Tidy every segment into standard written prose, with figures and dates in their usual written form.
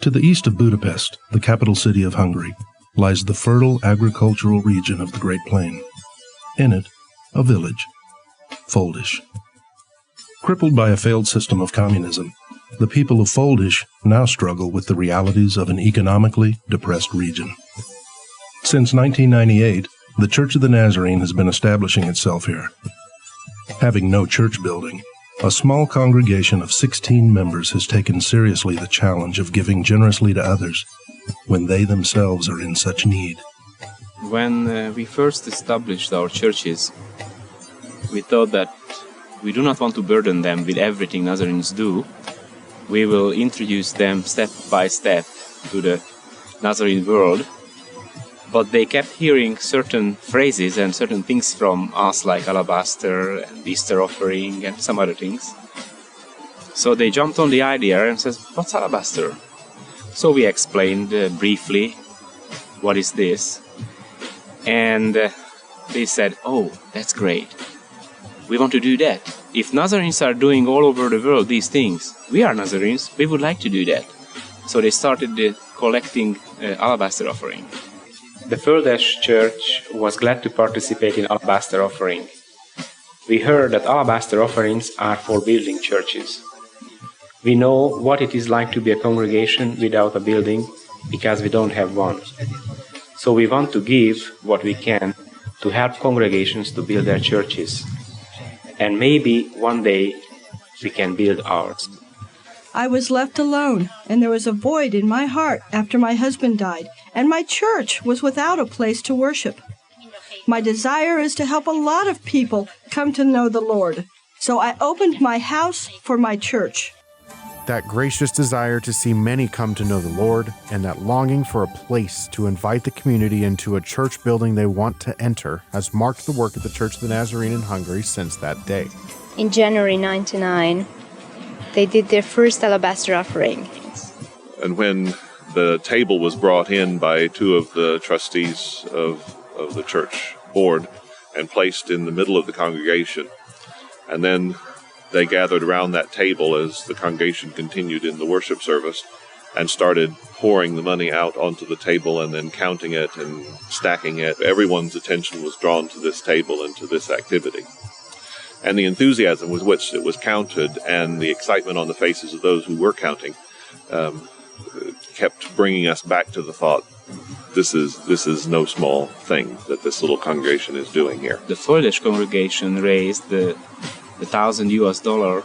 To the east of Budapest, the capital city of Hungary, lies the fertile agricultural region of the Great Plain. In it, a village, Foldish. Crippled by a failed system of communism, the people of Foldish now struggle with the realities of an economically depressed region. Since 1998, the Church of the Nazarene has been establishing itself here. Having no church building, a small congregation of 16 members has taken seriously the challenge of giving generously to others when they themselves are in such need. When we first established our churches, we thought that we do not want to burden them with everything Nazarenes do. We will introduce them step by step to the Nazarene world. But they kept hearing certain phrases and certain things from us, like Alabaster and Easter offering and some other things. So they jumped on the idea and said, "What's Alabaster?" So we explained briefly, what is this? And they said, "Oh, that's great. We want to do that. If Nazarenes are doing all over the world these things, we are Nazarenes, we would like to do that." So they started collecting Alabaster offering. The Foldish church was glad to participate in Alabaster offering. We heard that Alabaster offerings are for building churches. We know what it is like to be a congregation without a building because we don't have one. So we want to give what we can to help congregations to build their churches. And maybe one day we can build ours. I was left alone, and there was a void in my heart after my husband died, and my church was without a place to worship. My desire is to help a lot of people come to know the Lord, so I opened my house for my church. That gracious desire to see many come to know the Lord, and that longing for a place to invite the community into a church building they want to enter, has marked the work of the Church of the Nazarene in Hungary since that day. In January 1999, they did their first Alabaster offering. And when the table was brought in by two of the trustees of the church board and placed in the middle of the congregation, and then they gathered around that table as the congregation continued in the worship service and started pouring the money out onto the table and then counting it and stacking it. Everyone's attention was drawn to this table and to this activity. And the enthusiasm with which it was counted and the excitement on the faces of those who were counting kept bringing us back to the thought, this is no small thing that this little congregation is doing here. The Foldish congregation raised the $1,000.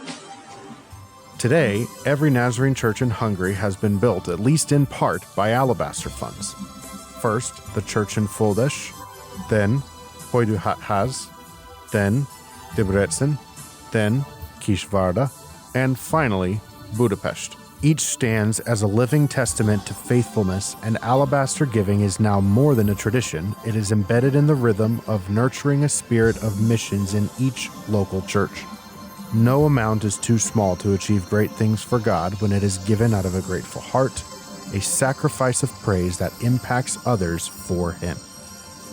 Today, every Nazarene church in Hungary has been built, at least in part, by Alabaster funds. First, the church in Foldish, then Hajdújházas, then Debrecen, then Kisvárda, and finally, Budapest. Each stands as a living testament to faithfulness, and Alabaster giving is now more than a tradition. It is embedded in the rhythm of nurturing a spirit of missions in each local church. No amount is too small to achieve great things for God when it is given out of a grateful heart, a sacrifice of praise that impacts others for Him.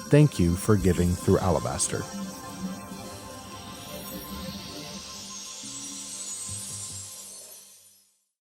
Thank you for giving through Alabaster.